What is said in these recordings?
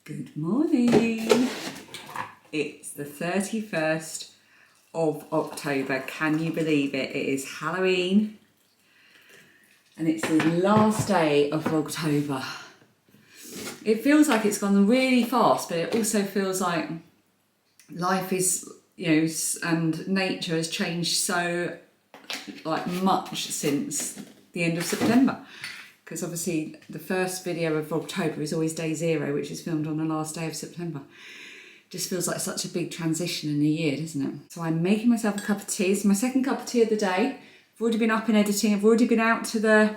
Good morning. It's the 31st of October. Can you believe it? It is Halloween and it's the last day of October. It feels like it's gone really fast, but it also feels like life is, and nature has changed so much since the end of September. Because obviously the first video of Vlogtober is always day 0, which is filmed on the last day of September. Just feels like such a big transition in a year, doesn't it? So I'm making myself a cup of tea. It's my second cup of tea of the day. I've already been up and editing. I've already been out to the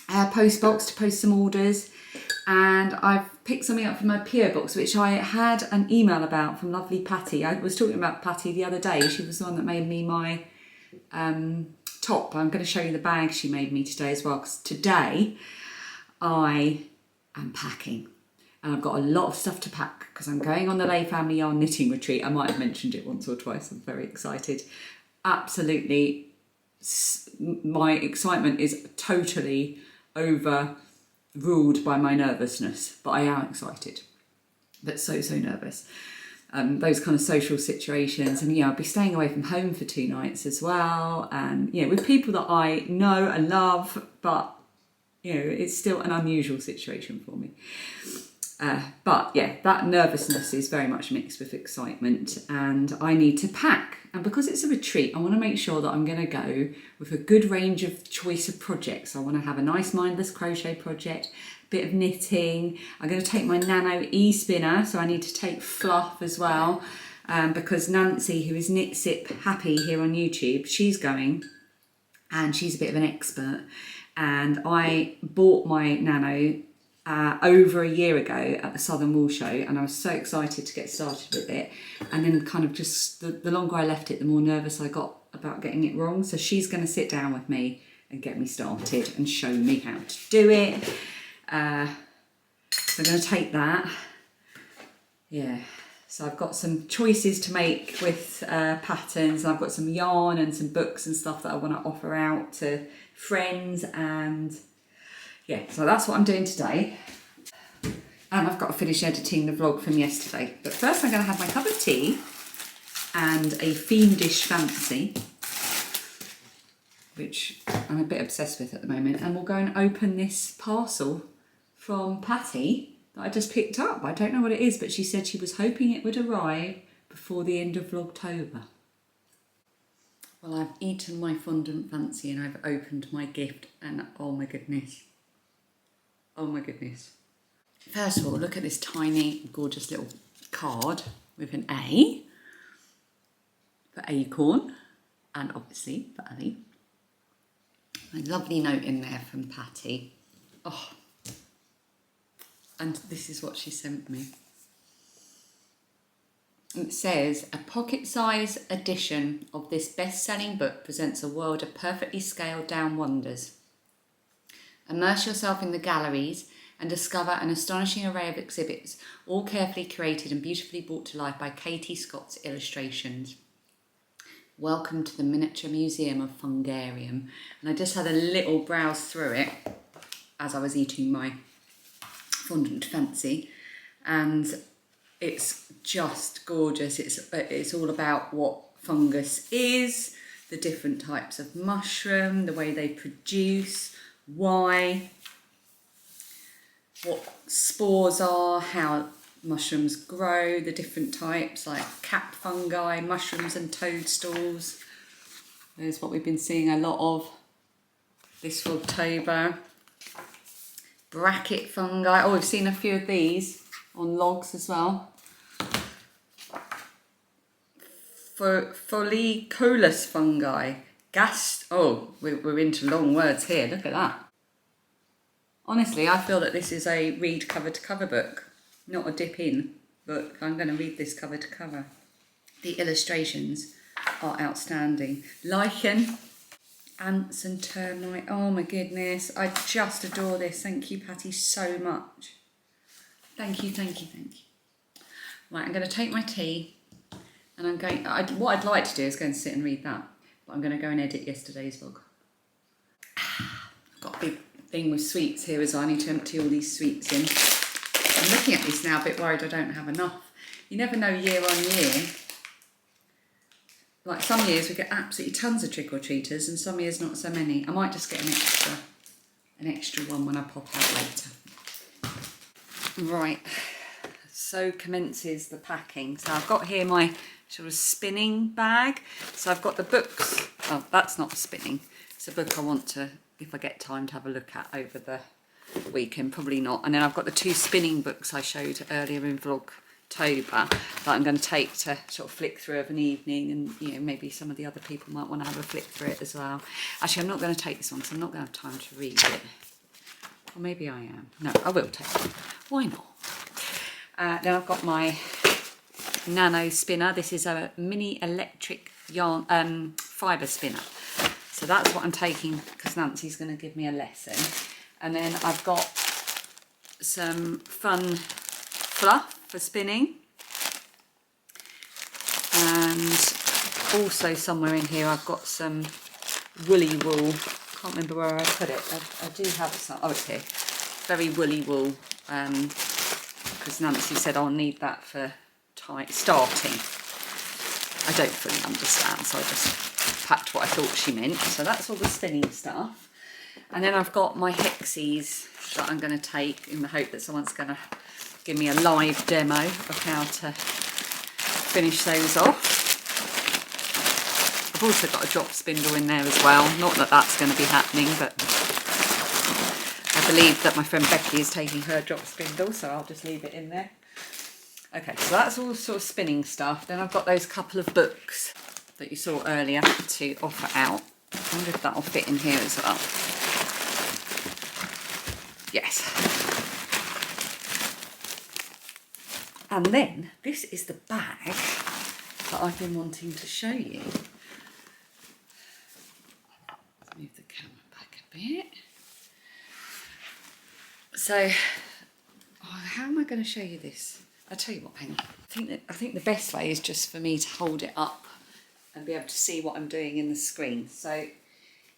post box to post some orders. And I've picked something up from my PO box, which I had an email about from lovely Patty. I was talking about Patty the other day. She was the one that made me my top. I'm going to show you the bag she made me today as well, because today I am packing and I've got a lot of stuff to pack because I'm going on the Lay Family Yarn knitting retreat. I might have mentioned it once or twice. I'm very excited. Absolutely, my excitement is totally overruled by my nervousness, but I am excited, but so nervous. Those kind of social situations, and I'll be staying away from home for 2 nights as well, and with people that I know and love, but it's still an unusual situation for me. But that nervousness is very much mixed with excitement, and I need to pack. And because it's a retreat, I want to make sure that I'm going to go with a good range of choice of projects. I want to have a nice mindless crochet project, bit of knitting. I'm going to take my Nano e-spinner, so I need to take fluff as well, because Nancy, who is Knit Sip Happy here on YouTube, she's going, and she's a bit of an expert. And I bought my Nano over a year ago at the Southern Wool Show, and I was so excited to get started with it, and then kind of just the longer I left it, the more nervous I got about getting it wrong. So she's going to sit down with me and get me started and show me how to do it. So I'm going to take that. So I've got some choices to make with patterns, and I've got some yarn and some books and stuff that I want to offer out to friends, and so that's what I'm doing today. And I've got to finish editing the vlog from yesterday. But first I'm going to have my cup of tea and a fiendish fancy, which I'm a bit obsessed with at the moment. And we'll go and open this parcel from Patty that I just picked up. I don't know what it is, but she said she was hoping it would arrive before the end of Vlogtober. Well, I've eaten my fondant fancy and I've opened my gift, and oh my goodness. Oh my goodness. First of all, look at this tiny, gorgeous little card with an A for acorn, and obviously for Ali. A lovely note in there from Patty. Oh, and this is what she sent me. It says, a pocket-size edition of this best-selling book presents a world of perfectly scaled down wonders. Immerse yourself in the galleries and discover an astonishing array of exhibits, all carefully curated and beautifully brought to life by Katie Scott's illustrations. Welcome to the Miniature Museum of Fungarium. And I just had a little browse through it as I was eating my fondant fancy, and it's just gorgeous. It's all about what fungus is, the different types of mushroom, the way they produce, why, what spores are, how mushrooms grow, the different types like cap fungi, mushrooms and toadstools. There's what we've been seeing a lot of this October. Bracket fungi. Oh, we've seen a few of these on logs as well. Follicolous fungi. We're into long words here. Look at that. Honestly, I feel that this is a read cover to cover book, not a dip in book. I'm going to read this cover to cover. The illustrations are outstanding. Lichen, ants and termite. Oh my goodness, I just adore this. Thank you, Patty, so much. Thank you. Right, I'm going to take my tea, and what I'd like to do is go and sit and read that, but I'm going to go and edit yesterday's vlog. I've got a big thing with sweets here as well. I need to empty all these sweets in. I'm looking at this now a bit worried I don't have enough. You never know year on year. Like some years we get absolutely tons of trick-or-treaters and some years not so many. I might just get an extra one when I pop out later. Right, so commences the packing. So I've got here my sort of spinning bag. So I've got the books. Oh, that's not spinning. It's a book I want to, if I get time, to have a look at over the weekend. Probably not. And then I've got the 2 spinning books I showed earlier in Vlogtober that I'm going to take to sort of flick through of an evening, and you know, maybe some of the other people might want to have a flick through it as well. Actually, I'm not going to take this one because I'm not going to have time to read it. Or maybe I am. No, I will take it. Why not? Then I've got my nano spinner. This is a mini electric yarn fibre spinner. So that's what I'm taking because Nancy's going to give me a lesson. And then I've got some fun fluff for spinning. And also somewhere in here I've got some woolly wool. Can't remember where I put it. I do have some. Oh, it's here. Very woolly wool. Because Nancy said I'll need that for starting. I don't fully understand, so I just packed what I thought she meant. So that's all the spinning stuff. And then I've got my hexies that I'm going to take in the hope that someone's going to give me a live demo of how to finish those off. I've also got a drop spindle in there as well. Not that that's going to be happening, but I believe that my friend Becky is taking her drop spindle, so I'll just leave it in there. Okay, so that's all sort of spinning stuff. Then I've got those couple of books that you saw earlier to offer out. I wonder if that'll fit in here as well. Yes. And then this is the bag that I've been wanting to show you. Let's move the camera back a bit. So, how am I going to show you this? I'll tell you what, hang on. I think the best way is just for me to hold it up and be able to see what I'm doing in the screen. So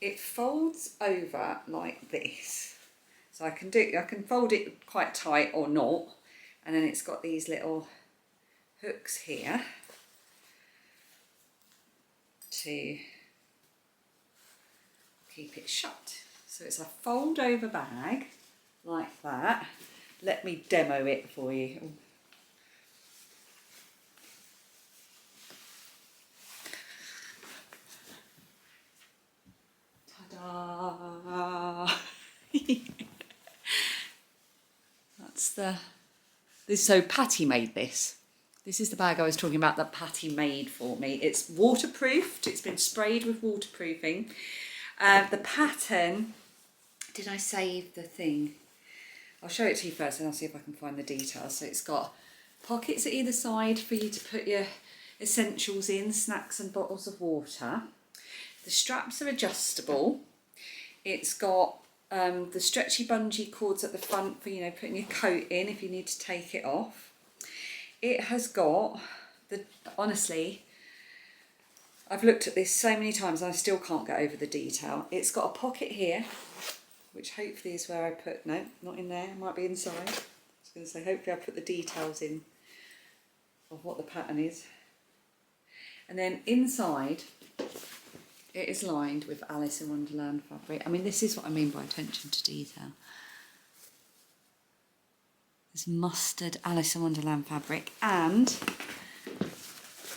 it folds over like this. So I can fold it quite tight or not. And then it's got these little hooks here to keep it shut. So it's a fold over bag like that. Let me demo it for you. Ta-da! So Patty made this. This is the bag I was talking about that Patty made for me. It's waterproofed. It's been sprayed with waterproofing. The pattern, did I save the thing? I'll show it to you first and I'll see if I can find the details. So it's got pockets at either side for you to put your essentials in, snacks and bottles of water. The straps are adjustable. It's got the stretchy bungee cords at the front for, you know, putting your coat in if you need to take it off. It has got, honestly, I've looked at this so many times and I still can't get over the detail. It's got a pocket here, which hopefully is where I put, no, not in there, it might be inside. I was going to say, hopefully I put the details in of what the pattern is. And then inside, it is lined with Alice in Wonderland fabric. I mean, this is what I mean by attention to detail. This mustard Alice in Wonderland fabric, and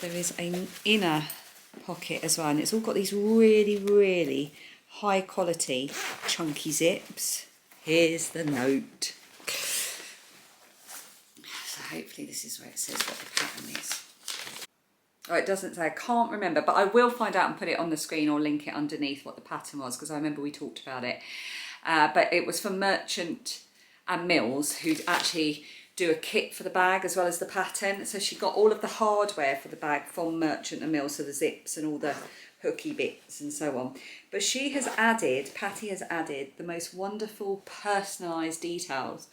there is an inner pocket as well, and it's all got these really, really high quality chunky zips. Here's the note. So hopefully this is where it says what the pattern is. Oh, it doesn't say, I can't remember, but I will find out and put it on the screen or link it underneath what the pattern was, because I remember we talked about it. But it was for Merchant and Mills, who actually do a kit for the bag as well as the pattern. So she got all of the hardware for the bag from Merchant and Mills, so the zips and all the hooky bits and so on. But she has added, Patty has added the most wonderful personalised details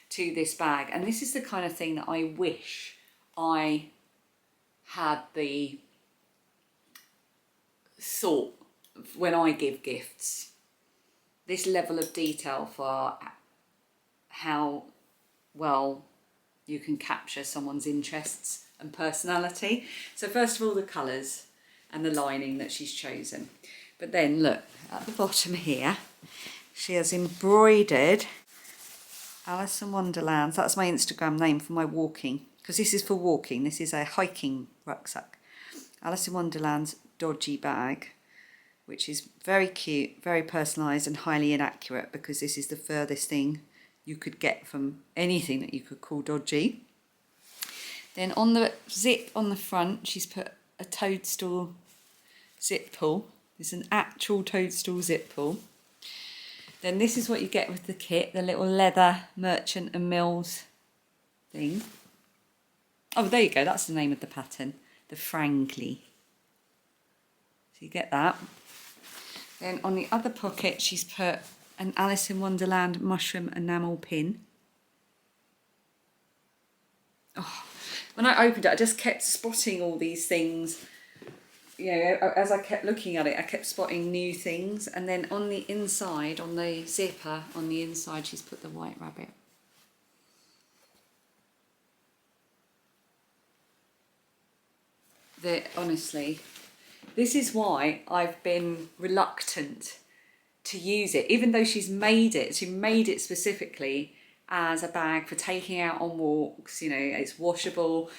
to this bag. And this is the kind of thing that I wish I had the thought when I give gifts. This level of detail for how well you can capture someone's interests and personality. So first of all, the colours and the lining that she's chosen. But then look, at the bottom here, she has embroidered Alice in Wonderland. That's my Instagram name for my walking, because this is for walking. This is a hiking rucksack. Alice in Wonderland's dodgy bag, which is very cute, very personalised and highly inaccurate, because this is the furthest thing you could get from anything that you could call dodgy. Then on the zip on the front, she's put a toadstool zip pull. It's an actual toadstool zip pull. Then this is what you get with the kit, the little leather Merchant and Mills thing. Oh, there you go, that's the name of the pattern, the Frankly. So you get that. Then on the other pocket, she's put an Alice in Wonderland mushroom enamel pin. Oh, when I opened it, I just kept spotting all these things. You know, as I kept looking at it, I kept spotting new things. And then on the inside, on the zipper, on the inside, she's put the white rabbit. Honestly, this is why I've been reluctant to use it, even though she made it specifically as a bag for taking out on walks. You know, it's washable.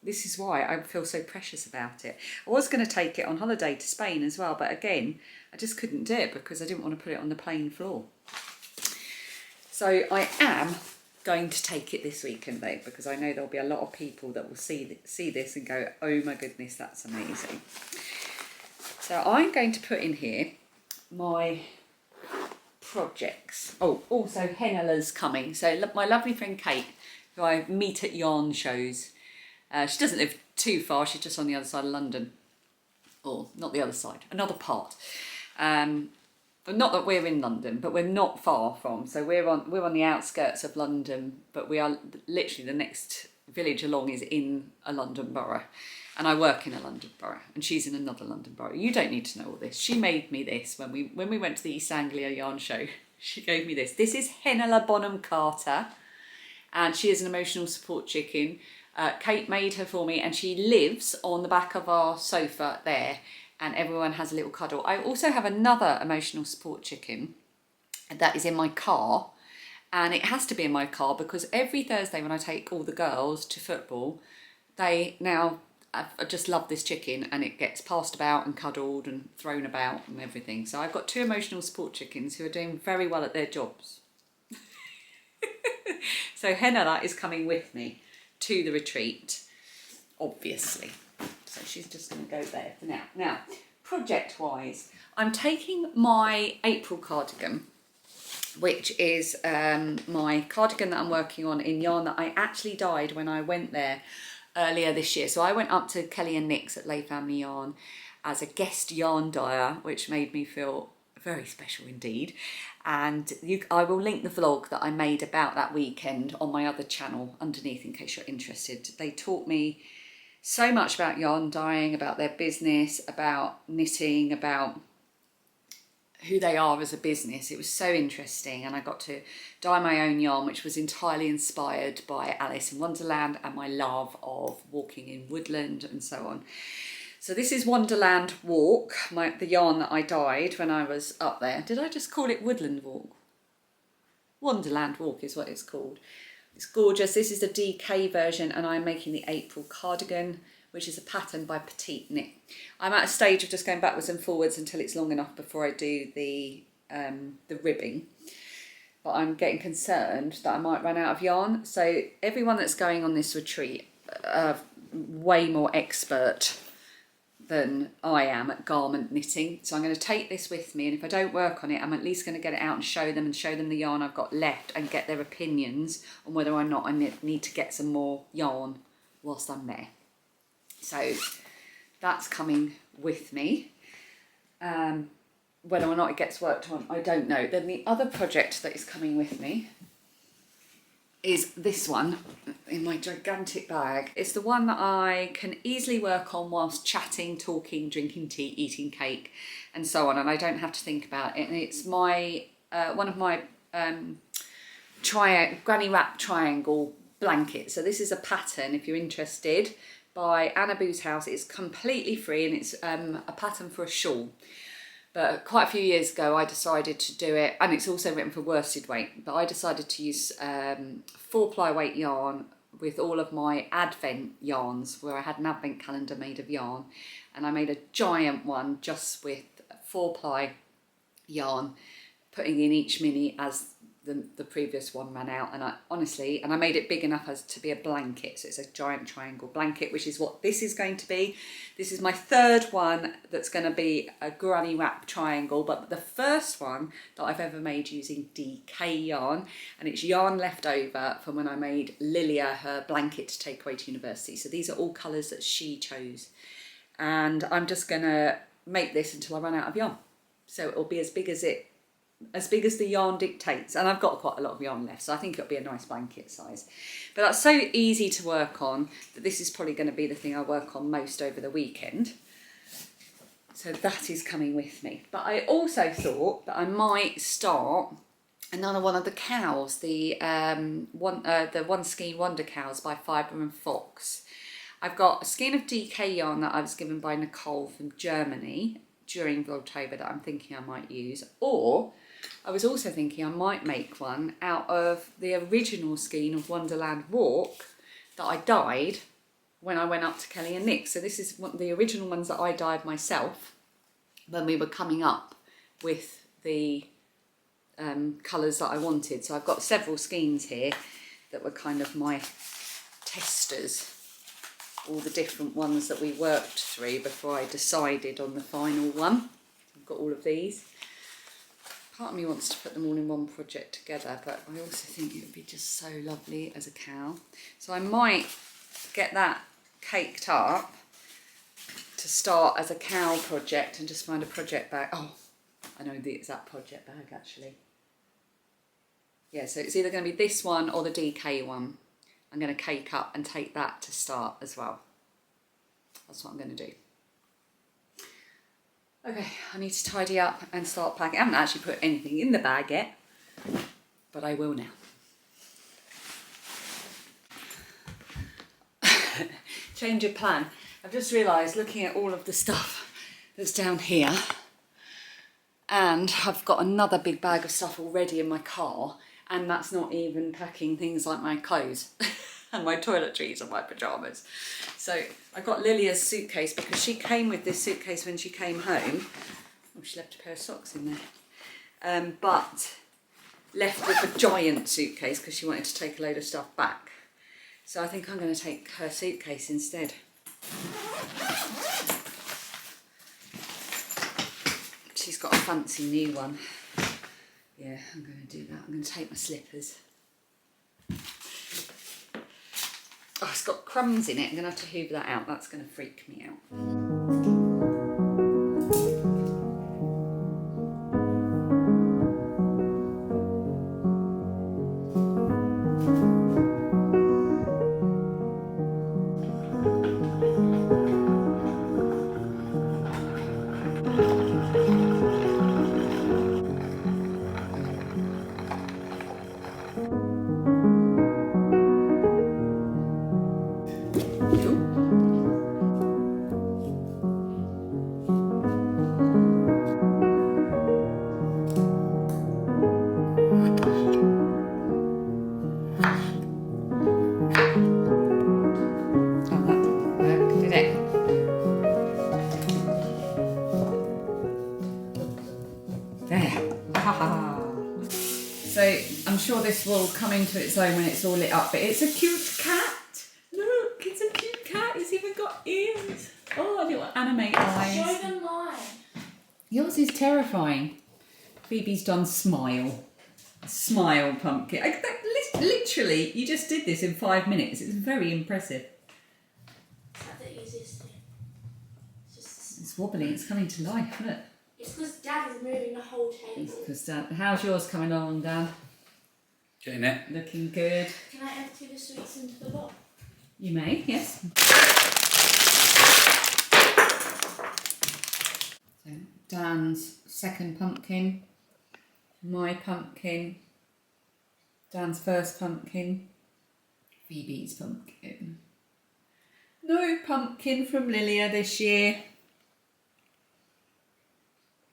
This is why I feel so precious about it. I was going to take it on holiday to Spain as well, but again, I just couldn't do it because I didn't want to put it on the plain floor. So I am going to take it this weekend though, because I know there'll be a lot of people that will see this and go, oh my goodness, that's amazing. So I'm going to put in here my projects. Oh, also Henela's coming. So my lovely friend Kate, who I meet at yarn shows, she doesn't live too far, she's just on the other side of London. Or not the other side, another part. But not that we're in London, but we're not far from. So we're on the outskirts of London, but we are literally the next village along is in a London borough. And I work in a London borough, and she's in another London borough. You don't need to know all this. She made me this when we went to the East Anglia yarn show. She gave me this. This is Henela Bonham Carter, and she is an emotional support chicken. Kate made her for me, and she lives on the back of our sofa there, and everyone has a little cuddle. I also have another emotional support chicken that is in my car, and it has to be in my car because every Thursday when I take all the girls to football, I just love this chicken, and it gets passed about and cuddled and thrown about and everything. So I've got two emotional support chickens who are doing very well at their jobs. So Henela is coming with me to the retreat, obviously. So she's just going to go there for now. Now, project-wise, I'm taking my April cardigan, which is my cardigan that I'm working on in yarn that I actually dyed when I went there earlier this year. So I went up to Kelly and Nick's at Lay Family Yarn as a guest yarn dyer, which made me feel very special indeed. And I will link the vlog that I made about that weekend on my other channel underneath in case you're interested. They taught me so much about yarn dyeing, about their business, about knitting, about who they are as a business. It was so interesting, and I got to dye my own yarn, which was entirely inspired by Alice in Wonderland and my love of walking in woodland and so on. So this is Wonderland Walk, the yarn that I dyed when I was up there. Did I just call it Woodland Walk? Wonderland Walk is what it's called. It's gorgeous. This is the DK version, and I'm making the April cardigan, which is a pattern by Petite Knit. I'm at a stage of just going backwards and forwards until it's long enough before I do the ribbing. But I'm getting concerned that I might run out of yarn. So everyone that's going on this retreat are way more expert than I am at garment knitting. So I'm going to take this with me, and if I don't work on it, I'm at least going to get it out and show them the yarn I've got left and get their opinions on whether or not I need to get some more yarn whilst I'm there. So that's coming with me. Whether or not it gets worked on, I don't know. Then the other project that is coming with me is this one in my gigantic bag. It's the one that I can easily work on whilst chatting, talking, drinking tea, eating cake and so on, and I don't have to think about it. And it's my one of my granny wrap triangle blanket. So this is a pattern, if you're interested, by Anna Boo's House. It's completely free, and it's a pattern for a shawl. But quite a few years ago I decided to do it, and it's also written for worsted weight, but I decided to use 4-ply weight yarn with all of my advent yarns, where I had an advent calendar made of yarn, and I made a giant one just with 4-ply yarn, putting in each mini as the previous one ran out. And I made it big enough as to be a blanket, so it's a giant triangle blanket, which is what this is going to be. This is my third one that's going to be a granny wrap triangle, but the first one that I've ever made using DK yarn, and it's yarn left over from when I made Lilia her blanket to take away to university. So these are all colours that she chose, and I'm just going to make this until I run out of yarn. So it'll be as big as the yarn dictates, and I've got quite a lot of yarn left, so I think it'll be a nice blanket size. But that's so easy to work on that this is probably going to be the thing I work on most over the weekend. So that is coming with me. But I also thought that I might start another one of the cows, the One Skein Wonder Cows by Fibre and Fox. I've got a skein of DK yarn that I was given by Nicole from Germany during Vlogtober that I'm thinking I might use, or I was also thinking I might make one out of the original skein of Wonderland Walk that I dyed when I went up to Kelly and Nick. So this is one of the original ones that I dyed myself when we were coming up with the colours that I wanted. So I've got several skeins here that were kind of my testers, all the different ones that we worked through before I decided on the final one. I've got all of these. Part of me wants to put them all in one project together, but I also think it would be just so lovely as a cow. So I might get that caked up to start as a cow project and just find a project bag. Oh, I know the exact project bag actually. Yeah, so it's either going to be this one or the DK one. I'm going to cake up and take that to start as well. That's what I'm going to do. Okay, I need to tidy up and start packing. I haven't actually put anything in the bag yet, but I will now. Change of plan. I've just realised, looking at all of the stuff that's down here, and I've got another big bag of stuff already in my car, and that's not even packing things like my clothes and my toiletries and my pyjamas. So I got Lilia's suitcase because she came with this suitcase when she came home. Oh, she left a pair of socks in there. But left with a giant suitcase because she wanted to take a load of stuff back. So I think I'm going to take her suitcase instead. She's got a fancy new one. Yeah, I'm going to do that. I'm going to take my slippers. Oh, it's got crumbs in it. I'm going to have to hoover that out. That's going to freak me out. So I'm sure this will come into its own when it's all lit up, but it's a cute cat. Look, it's a cute cat. It's even got ears. Oh, little anime eyes. Show them mine. Yours is terrifying. Phoebe's done smile. Smile pumpkin. Literally, you just did this in 5 minutes. It's very impressive. It's not the easiest thing. It's wobbling. It's coming to life, look. It's because Dad is moving the whole table. Because how's yours coming along, Dan? Getting it. Looking good. Can I empty the sweets into the box? You may, yes. So Dan's second pumpkin, my pumpkin, Dan's first pumpkin. Phoebe's pumpkin. No pumpkin from Lilia this year.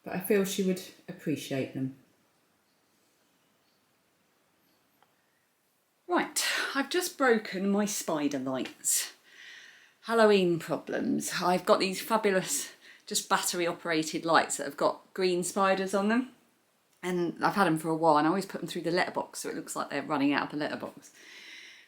But I feel she would appreciate them. Right, I've just broken my spider lights. Halloween problems. I've got these fabulous, just battery operated lights that have got green spiders on them. And I've had them for a while and I always put them through the letterbox so it looks like they're running out of the letterbox.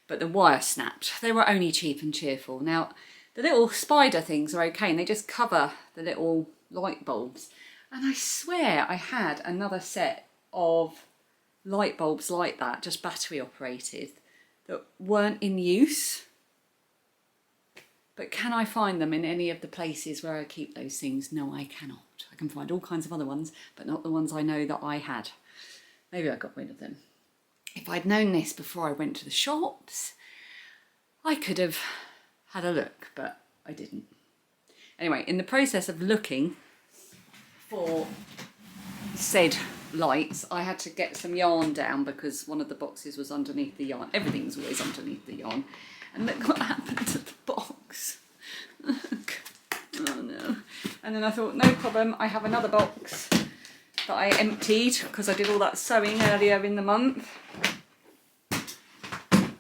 But the wire snapped. They were only cheap and cheerful. Now, the little spider things are okay and they just cover the little light bulbs. And I swear I had another set of light bulbs like that, just battery operated, that weren't in use. But can I find them in any of the places where I keep those things? No, I cannot. I can find all kinds of other ones, but not the ones I know that I had. Maybe I got rid of them. If I'd known this before I went to the shops, I could have had a look, but I didn't. Anyway, in the process of looking for said lights, I had to get some yarn down because one of the boxes was underneath the yarn. Everything's always underneath the yarn. And look what happened to the box. Look. Oh no. And then I thought, no problem, I have another box that I emptied because I did all that sewing earlier in the month.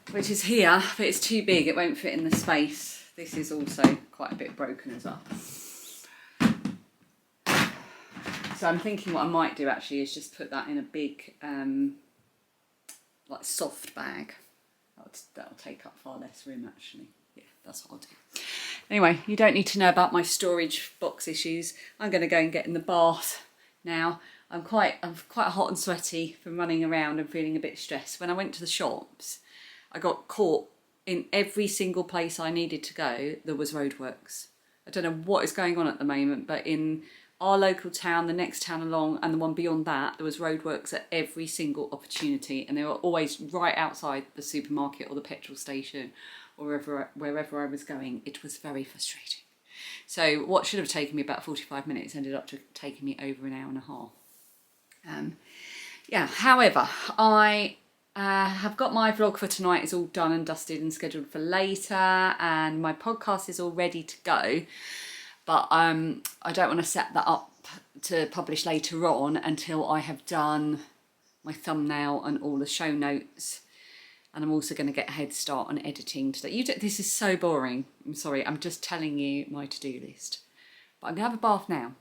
Which is here, but it's too big, it won't fit in the space. This is also quite a bit broken as well. So I'm thinking what I might do actually is just put that in a big, like soft bag. That'll take up far less room actually. Yeah, that's what I'll do. Anyway, you don't need to know about my storage box issues. I'm going to go and get in the bath now. I'm quite hot and sweaty from running around and feeling a bit stressed. When I went to the shops, I got caught in every single place I needed to go. There was roadworks. I don't know what is going on at the moment, but in our local town, the next town along, and the one beyond that, there was roadworks at every single opportunity, and they were always right outside the supermarket or the petrol station or wherever I was going. It was very frustrating. So what should have taken me about 45 minutes ended up taking me over an hour and a half. Yeah, however, I have got my vlog for tonight is all done and dusted and scheduled for later, and my podcast is all ready to go. But I don't want to set that up to publish later on until I have done my thumbnail and all the show notes. And I'm also going to get a head start on editing today. This is so boring. I'm sorry, I'm just telling you my to-do list. But I'm going to have a bath now.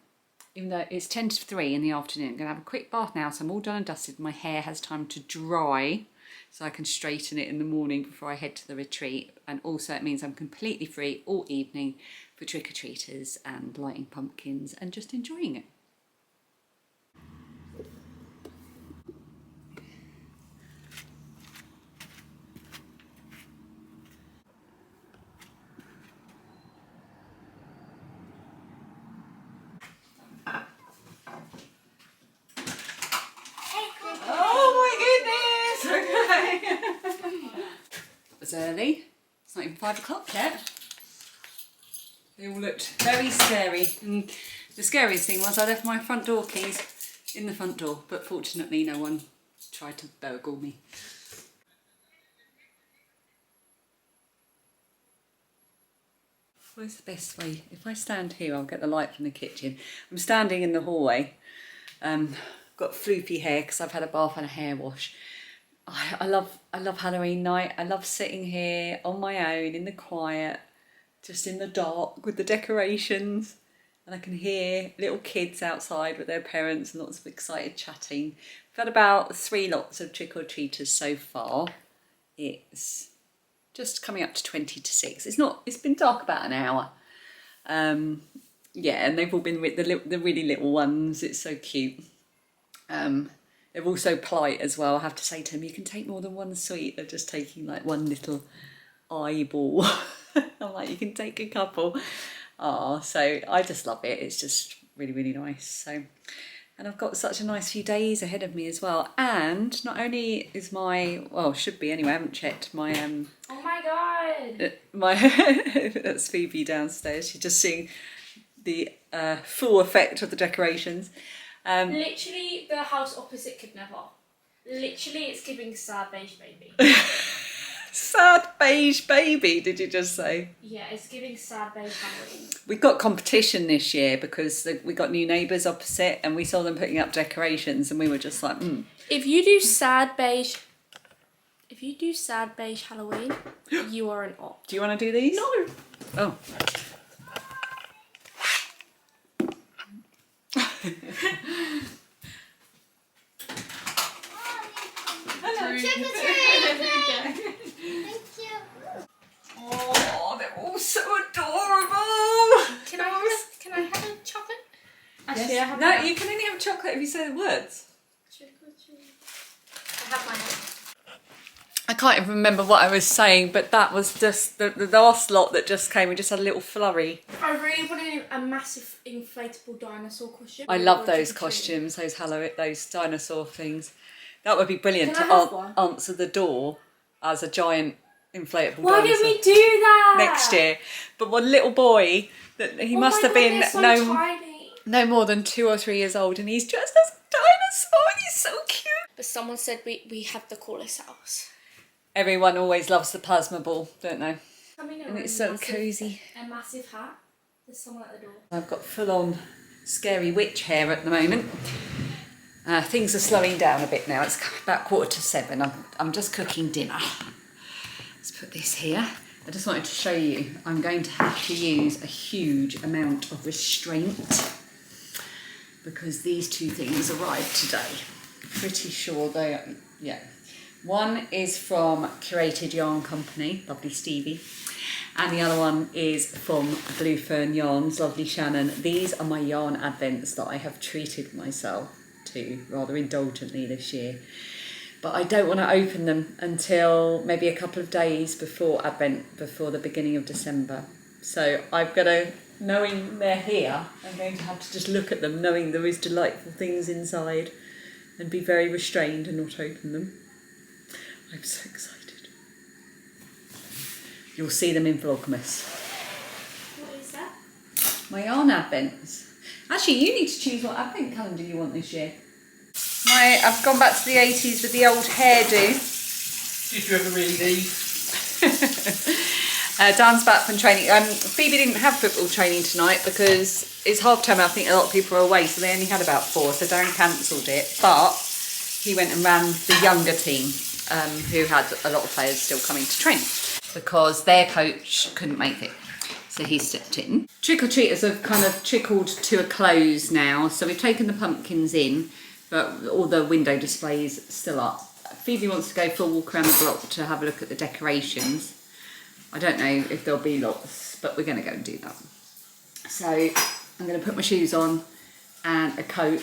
Even though it's 10 to 3 in the afternoon. I'm going to have a quick bath now so I'm all done and dusted. My hair has time to dry so I can straighten it in the morning before I head to the retreat. And also it means I'm completely free all evening for trick-or-treaters and lighting pumpkins and just enjoying it. Oh my goodness! Okay. It was early. It's not even 5 o'clock yet. They all looked very scary. And the scariest thing was I left my front door keys in the front door, but fortunately no one tried to burgle me. Where's the best way? If I stand here, I'll get the light from the kitchen. I'm standing in the hallway. Got floopy hair because I've had a bath and a hair wash. I love Halloween night. I love sitting here on my own in the quiet, just in the dark with the decorations, and I can hear little kids outside with their parents and lots of excited chatting. We've had about 3 lots of trick-or-treaters so far. It's just coming up to 20 to 6. It's been dark about an hour. Yeah, and they've all been with the really little ones. It's so cute. They're all so polite as well. I have to say to them, you can take more than one sweet. They're just taking like one little eyeball. I'm like, you can take a couple. So I just love it. It's just really, really nice. So, and I've got such a nice few days ahead of me as well. And not only is should be anyway, I haven't checked my, Oh my god! That's Phoebe downstairs. She's just seeing the full effect of the decorations. Literally, the house opposite could never. Literally, it's giving sad beige baby. Sad beige baby, did you just say? Yeah, it's giving sad beige Halloween. We got competition this year because we got new neighbours opposite and we saw them putting up decorations and we were just like, If you do sad beige Halloween, you are an op. Do you want to do these? No. Oh. Hello. Trick or treat! Thank you. Oh, they're all so adorable. Can I have a chocolate? Actually, Yes. I have No, mine. you can only have chocolate if you say the words. Trick or treat. I have mine. I can't even remember what I was saying, but that was just the last lot that just came. We just had a little flurry. I really wanted a massive inflatable dinosaur costume. I love those costumes, those dinosaur things. That would be brilliant Can to I have one? answer the door as a giant inflatable Why dinosaur did we do that? next year. But one little boy, that he must have been so tiny. no more than 2 or 3 years old, and he's dressed as a dinosaur and he's so cute. But someone said we have the coolest house. Everyone always loves the plasma ball, don't they? Coming And it's so cosy. A massive hat. There's someone at the door. I've got full-on scary witch hair at the moment. Things are slowing down a bit now. It's about 6:45. I'm just cooking dinner. Let's put this here. I just wanted to show you, I'm going to have to use a huge amount of restraint because these two things arrived today. Pretty sure they are, yeah. One is from Curated Yarn Company, lovely Stevie. And the other one is from Blue Fern Yarns, lovely Shannon. These are my yarn advents that I have treated myself to rather indulgently this year. But I don't want to open them until maybe a couple of days before Advent, before the beginning of December. So I've got to, knowing they're here, I'm going to have to just look at them, knowing there is delightful things inside, and be very restrained and not open them. I'm so excited. You'll see them in Vlogmas. What is that? My yarn advents. Actually, you need to choose what advent calendar you want this year. I've gone back to the 80s with the old hairdo. Did you ever really leave? Dan's back from training. Phoebe didn't have football training tonight because it's half term. I think a lot of people are away, so they only had about 4, so Dan cancelled it. But he went and ran the younger team, who had a lot of players still coming to train because their coach couldn't make it. So he stepped in. Trick-or-treaters have kind of trickled to a close now. So we've taken the pumpkins in, but all the window displays still up. Phoebe wants to go for a walk around the block to have a look at the decorations. I don't know if there'll be lots, but we're going to go and do that. So I'm going to put my shoes on and a coat,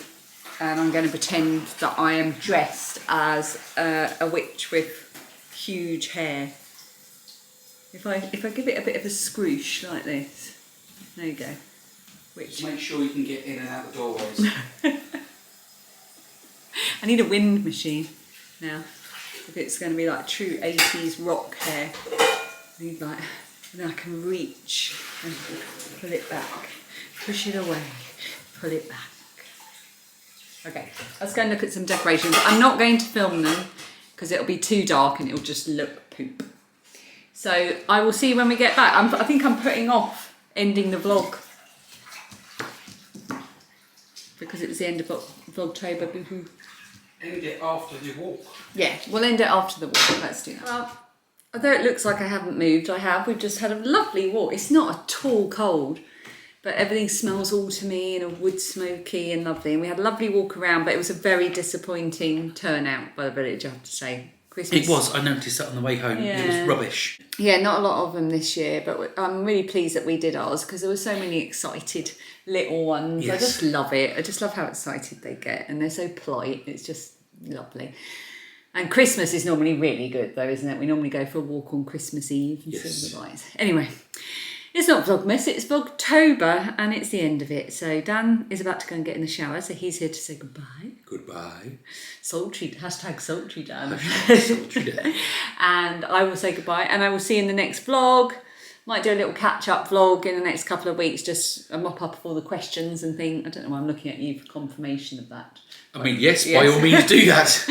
and I'm going to pretend that I am dressed as a witch with huge hair. If I give it a bit of a scroosh like this, there you go. Just make sure you can get in and out the doorways. I need a wind machine now. If it's going to be like true 80s rock hair, I need like, and then I can reach and pull it back, push it away, pull it back. Okay, let's go and look at some decorations. I'm not going to film them because it'll be too dark and it'll just look poop. So I will see you when we get back. I think I'm putting off ending the vlog because it was the end of Vlogtober. Boo-hoo. End it after the walk. Yeah, we'll end it after the walk. Let's do that. Well, although it looks like I haven't moved, I have. We've just had a lovely walk. It's not at all cold, but everything smells autumny and wood smoky and lovely. And we had a lovely walk around, but it was a very disappointing turnout by the village, I have to say. Christmas. It was. I noticed that on the way home. Yeah. It was rubbish. Yeah, not a lot of them this year, but I'm really pleased that we did ours because there were so many excited little ones. Yes. I just love it. I just love how excited they get, and they're so polite. It's just lovely. And Christmas is normally really good though, isn't it? We normally go for a walk on Christmas Eve and see the lights. Anyway, it's not Vlogmas, it's Vlogtober, and it's the end of it. So Dan is about to go and get in the shower, so he's here to say goodbye. Goodbye. Sultry, hashtag sultry Dan. Sultry day. And I will say goodbye, and I will see you in the next vlog. Might do a little catch-up vlog in the next couple of weeks, just a mop up of all the questions and things. I don't know why I'm looking at you for confirmation of that. I mean, yes, by all means do that.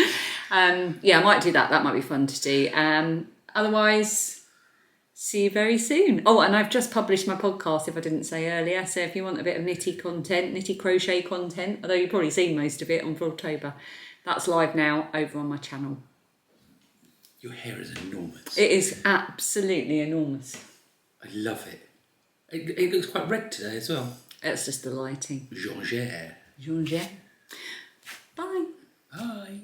Yeah, I might do that. That might be fun to do. Otherwise, see you very soon. Oh, and I've just published my podcast, if I didn't say earlier. So if you want a bit of knitty content, knitty crochet content, although you've probably seen most of it on Vlogtober, that's live now over on my channel. Your hair is enormous. It is absolutely enormous. I love it. It looks quite red today as well. It's just the lighting. Jean-Gère. Jean-Gère. Bye. Bye.